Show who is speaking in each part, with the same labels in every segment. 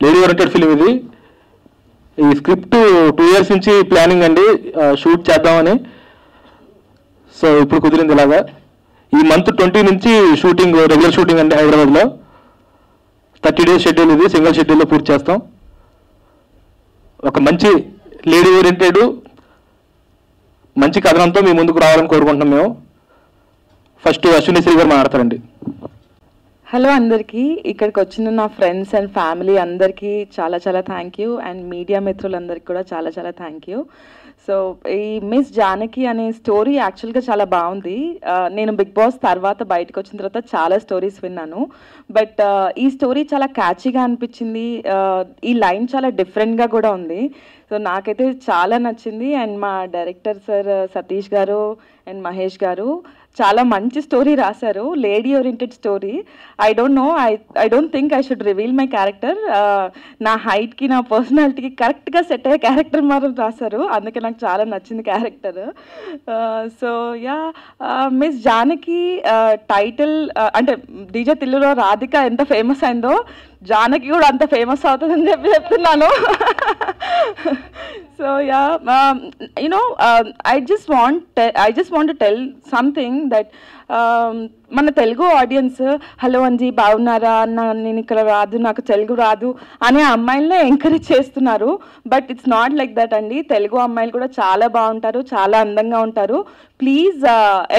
Speaker 1: Lady oriented film ఇది. ఈ script 2 years నుంచి ప్లానింగ్ అండి, షూట్ చేద్దామని. సో ఇప్పుడు కుదిరింది ఇలాగా. ఈ మంత్ 20 నుంచి షూటింగ్, రెగ్యులర్ షూటింగ్ అండి హైదరాబాద్లో. 30 days షెడ్యూల్ ఇది, సింగిల్ షెడ్యూల్లో పూర్తి చేస్తాం. ఒక మంచి లేడీ ఓరియంటెడ్ మంచి కథనంతో మీ ముందుకు రావాలని కోరుకుంటున్నాం మేము. ఫస్ట్ అశ్విని శ్రీ గారు మాట్లాడతారండి.
Speaker 2: హలో అందరికీ, ఇక్కడికి వచ్చిన నా ఫ్రెండ్స్ అండ్ ఫ్యామిలీ అందరికీ చాలా చాలా థ్యాంక్ యూ, అండ్ మీడియా మిత్రులందరికీ కూడా చాలా చాలా థ్యాంక్ యూ. సో ఈ మిస్ జానకి అనే స్టోరీ యాక్చువల్గా చాలా బాగుంది. నేను బిగ్ బాస్ తర్వాత బయటకు వచ్చిన తర్వాత చాలా స్టోరీస్ విన్నాను, బట్ ఈ స్టోరీ చాలా క్యాచీగా అనిపించింది. ఈ లైన్ చాలా డిఫరెంట్గా కూడా ఉంది. సో నాకైతే చాలా నచ్చింది. అండ్ మా డైరెక్టర్ సార్ సతీష్ గారు అండ్ మహేష్ గారు చాలా మంచి స్టోరీ రాశారు, lady oriented story. I don't think I should reveal my character. నా హైట్కి నా పర్సనాలిటీకి కరెక్ట్గా సెట్ అయ్యే క్యారెక్టర్ మాత్రం రాశారు, అందుకే నాకు చాలా నచ్చింది character. So yeah, miss Janaki title అంటే డీజే తిల్లులో రాధిక ఎంత ఫేమస్ అయిందో జానకి కూడా అంత ఫేమస్ అవుతుందని చెప్తున్నాను. So yeah, I just want to tell something that మన తెలుగు ఆడియన్స్ హలో అంజీ బాగున్నారా అన్న, నేను ఇక్కడ రాదు, నాకు తెలుగు రాదు అనే అమ్మాయిలనే ఎంకరేజ్ చేస్తున్నారు. But it's not like that అండి. తెలుగు అమ్మాయిలు కూడా చాలా బాగుంటారు, చాలా అందంగా ఉంటారు. Please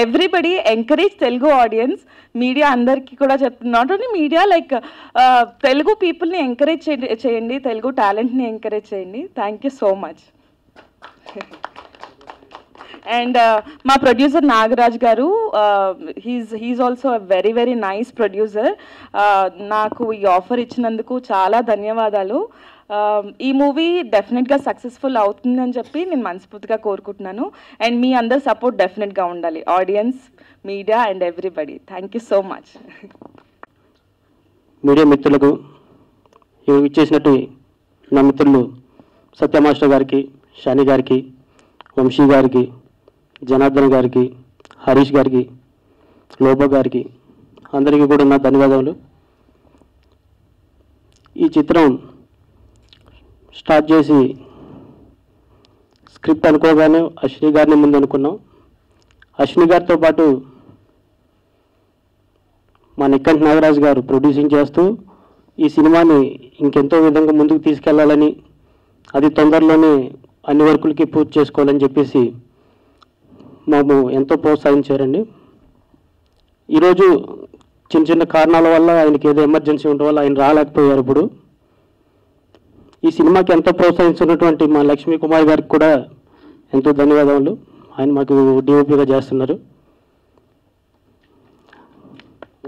Speaker 2: everybody encourage Telugu audience. Media అందరికీ కూడా చెప్తున్నా, not only media, like Telugu పీపుల్ని ఎంకరేజ్ చేయండి, తెలుగు టాలెంట్ని ఎంకరేజ్ చేయండి. Thank you so much. And మా producer Nagaraj garu, he's also a very very nice producer. నాకు ఈ ఆఫర్ ఇచ్చినందుకు చాలా ధన్యవాదాలు. ఈ మూవీ డెఫినెట్గా సక్సెస్ఫుల్ అవుతుందని చెప్పి నేను మనస్ఫూర్తిగా కోరుకుంటున్నాను. అండ్ మీ అందరి సపోర్ట్ డెఫినెట్గా ఉండాలి, audience, media and everybody. Thank you so much.
Speaker 3: Media మిత్రులకు, ఇచ్చేసినట్టు నా మిత్రులు సత్య మాస్టర్ గారికి, షాని గారికి, వంశీ గారికి, జనార్దన్ గారికి, హరీష్ గారికి, లోబో గారికి, అందరికీ కూడా నా ధన్యవాదాలు. ఈ చిత్రం స్టార్ట్ చేసి స్క్రిప్ట్ అనుకోగానే అశ్విని గారిని ముందు అనుకున్నాం. అశ్విని గారితో పాటు మా నిక్కంటి నాగరాజు గారు ప్రొడ్యూసింగ్ చేస్తూ ఈ సినిమాని ఇంకెంతో విధంగా ముందుకు తీసుకెళ్లాలని, అది తొందరలోనే అన్ని వర్కులకి పూర్తి చేసుకోవాలని చెప్పేసి మాకు ఎంతో ప్రోత్సహించారండి. ఈరోజు చిన్న చిన్న కారణాల వల్ల ఆయనకి ఏదో ఎమర్జెన్సీ ఉండడం వల్ల ఆయన రాలేకపోయారు. ఇప్పుడు ఈ సినిమాకి ఎంతో ప్రోత్సహించినటువంటి మా లక్ష్మీ కుమార్ గారికి కూడా ఎంతో ధన్యవాదాలు. ఆయన మాకు డిఓపిగా చేస్తున్నారు.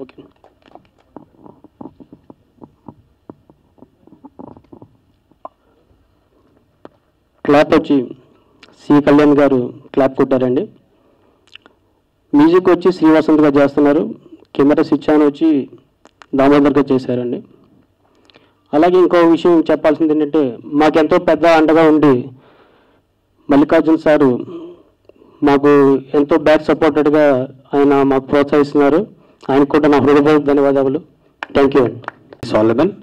Speaker 3: ఓకే, క్లాప్ వచ్చి సి కళ్యాణ్ గారు క్లాప్ కొట్టారండి. మ్యూజిక్ వచ్చి శ్రీవసంత్ గారు చేస్తున్నారు. కెమెరా స్విచ్ ఆన్ వచ్చి దామోదర్ గారు చేశారండి. అలాగే ఇంకో విషయం చెప్పాల్సింది ఏంటంటే, మాకెంతో పెద్ద అండగా ఉండి మల్లికార్జున్ సారు మాకు ఎంతో బ్యాక్ సపోర్టెడ్గా ఆయన మాకు ప్రోత్సహిస్తున్నారు. ఆయనకు కూడా నా హృదయపూర్వక ధన్యవాదాలు. థ్యాంక్ యూ అండి.
Speaker 4: సోలమన్,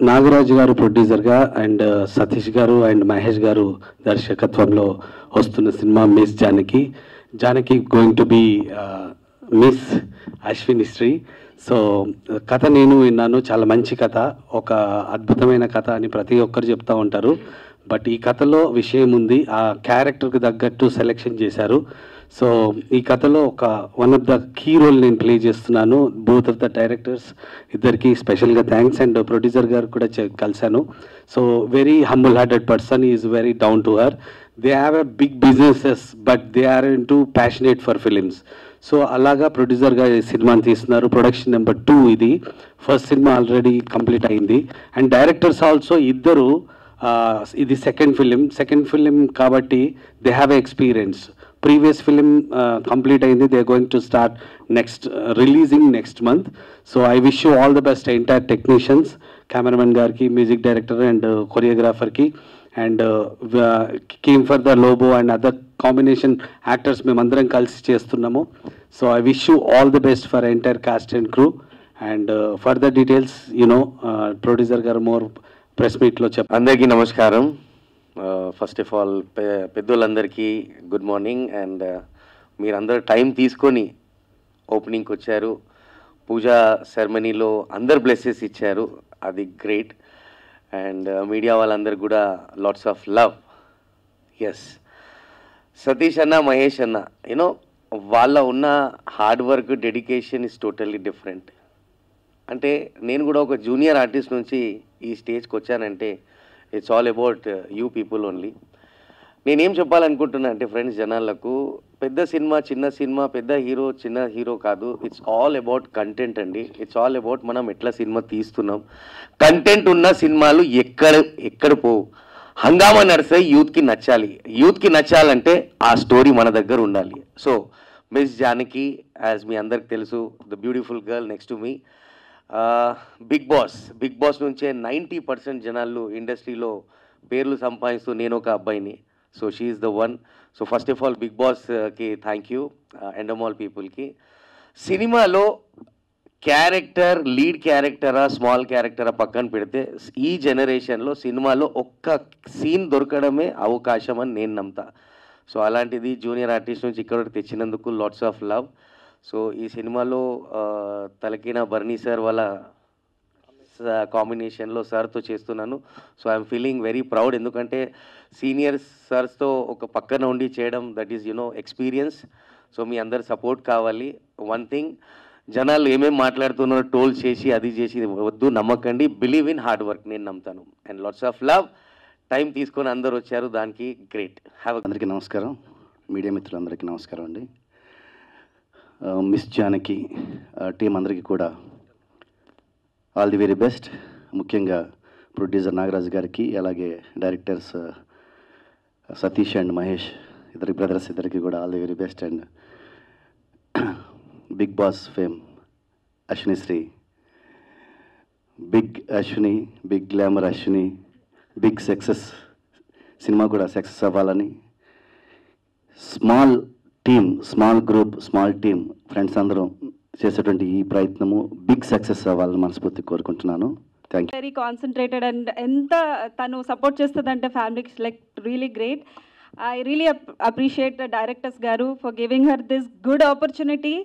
Speaker 4: నాగరాజు గారు ప్రొడ్యూసర్గా అండ్ సతీష్ గారు అండ్ మహేష్ గారు దర్శకత్వంలో వస్తున్న cinema miss Janaki. Janaki going to be miss Ashwini Sri. So కథ నేను విన్నాను, చాలా మంచి కథ, ఒక అద్భుతమైన కథ అని ప్రతి ఒక్కరు చెప్తూ ఉంటారు. బట్ ఈ కథలో విషయం ఉంది, ఆ క్యారెక్టర్కి తగ్గట్టు సెలెక్షన్ చేశారు. సో ఈ కథలో ఒక one of the key role నేను ప్లే చేస్తున్నాను. బోత్ ఆఫ్ ద డైరెక్టర్స్ ఇద్దరికి స్పెషల్గా థ్యాంక్స్. అండ్ ప్రొడ్యూసర్ గారు కూడా కలిశాను. So very humble hearted person, is very down to her. They have a big businesses but they are in to passionate for films. So అలాగా ప్రొడ్యూసర్గా ఈ సినిమాని తీస్తున్నారు. ప్రొడక్షన్ నెంబర్ 2 ఇది. ఫస్ట్ సినిమా ఆల్రెడీ కంప్లీట్ అయింది. అండ్ డైరెక్టర్స్ ఆల్సో ఇద్దరు, ఇది second film కాబట్టి they have experience. Previous film complete అయింది. They are going to start releasing next month. So I wish you all the best entire technicians, cameramen గారికి, music director and కొరియోగ్రాఫర్కి, and came for the Lobo and other combination actors మేమందరం కలిసి చేస్తున్నాము. So I wish you all the best for entire cast and crew. And further details producer garu more press మీట్లో
Speaker 5: అందరికీ నమస్కారం. First of all పెద్దోళ్ళందరికీ good morning. And మీరందరూ time తీసుకొని ఓపెనింగ్కి వచ్చారు, పూజా సెరమనీలో అందరు బ్లెస్సెస్ ఇచ్చారు, అది గ్రేట్. అండ్ మీడియా వాళ్ళందరూ కూడా lots of love. Yes, Satish అన్న, మహేష్ అన్న, వాళ్ళ ఉన్న hard work, dedication is totally different. అంటే నేను కూడా ఒక జూనియర్ ఆర్టిస్ట్ నుంచి ఈ స్టేజ్కి వచ్చానంటే it's all about you people only. నేనేం చెప్పాలనుకుంటున్నా అంటే ఫ్రెండ్స్, జనాలకు పెద్ద సినిమా, చిన్న సినిమా, పెద్ద హీరో, చిన్న హీరో కాదు. ఇట్స్ ఆల్ అబౌట్ కంటెంట్ అండి. ఇట్స్ ఆల్ అబౌట్ మనం ఎట్లా సినిమా తీస్తున్నాం. కంటెంట్ ఉన్న సినిమాలు ఎక్కడ పోవు. హంగామా నడిస్తే యూత్కి నచ్చాలి. యూత్కి నచ్చాలంటే ఆ స్టోరీ మన దగ్గర ఉండాలి. సో మిస్ జానకి, యాజ్ మీ అందరికి తెలుసు, the beautiful girl next to me. Big boss నుంచే 90% జనాలు ఇండస్ట్రీలో పేర్లు సంపాదిస్తూ నేను ఒక అబ్బాయిని. So she is the one. So first of all big బాస్కి థ్యాంక్ యూ, ఎండమాల్ పీపుల్కి. సినిమాలో క్యారెక్టర్, లీడ్ క్యారెక్టరా, స్మాల్ క్యారెక్టరా పక్కన పెడితే ఈ జనరేషన్లో సినిమాలో ఒక్క సీన్ దొరకడమే అవకాశం అని నేను నమ్ముతా. సో అలాంటిది జూనియర్ ఆర్టిస్ట్ నుంచి ఇక్కడ తెచ్చినందుకు లాట్స్ ఆఫ్ లవ్. సో ఈ సినిమాలో తలకిన బర్నీ సార్ వాళ్ళ కాంబినేషన్లో సార్తో చేస్తున్నాను. So I'm feeling very proud, ఎందుకంటే సీనియర్ సార్స్తో ఒక పక్కన ఉండి చేయడం, దట్ ఈస్ ఎక్స్పీరియన్స్. సో మీ అందరు సపోర్ట్ కావాలి. వన్ థింగ్, జనాలు ఏమేమి మాట్లాడుతున్నారో ట్రోల్ చేసి అది చేసి వద్దు, నమ్మకండి. బిలీవ్ ఇన్ హార్డ్ వర్క్, నేను నమ్ముతాను. And lots of love. Time తీసుకొని అందరు వచ్చారు, దానికి గ్రేట్.
Speaker 4: అందరికీ నమస్కారం, మీడియా మిత్రులందరికీ నమస్కారం అండి. మిస్ జానకి టీం అందరికీ కూడా ఆల్ ది వెరీ బెస్ట్. ముఖ్యంగా ప్రొడ్యూసర్ నాగరాజ్ గారికి, అలాగే డైరెక్టర్స్ సతీష్ అండ్ మహేష్, ఇద్దరు బ్రదర్స్ ఇద్దరికి కూడా all the very best. And Bigg Boss fame Ashwini Sri, big Ashwini, big glamour Ashwini, big success, cinema కూడా సక్సెస్ అవ్వాలని, small team, small group, small team friends అందరం చేసేటువంటి ఈ ప్రయత్నము బిగ్ సక్సెస్ అవ్వాలని మనస్ఫూర్తి కోరుకుంటున్నాను. Thank you.
Speaker 6: Very concentrated and ఎంత తను సపోర్ట్ చేస్తుందంటే ఫ్యామిలీకి like really great. I really appreciate the directors garu for giving her this good opportunity.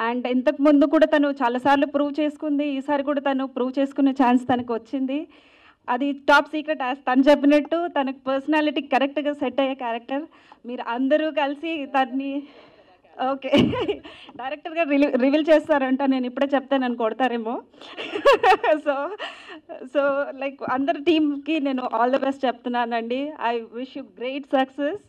Speaker 6: And ఇంతకు ముందు కూడా తను చాలాసార్లు ప్రూవ్ చేసుకుంది, ఈసారి కూడా తను ప్రూవ్ చేసుకునే ఛాన్స్ తనకు వచ్చింది. అది టాప్ సీక్రెట్, తను చెప్పినట్టు తనకు పర్సనాలిటీ కరెక్ట్గా సెట్ అయ్యే క్యారెక్టర్. మీరు అందరూ కలిసి తన్ని ఓకే డైరెక్టర్గా రివీల్ చేస్తారంట. నేను ఇప్పుడే చెప్తే నన్ను కొడతారేమో. సో లైక్ అందరి టీమ్కి నేను ఆల్ ద బెస్ట్ చెప్తున్నానండి. I wish you great success.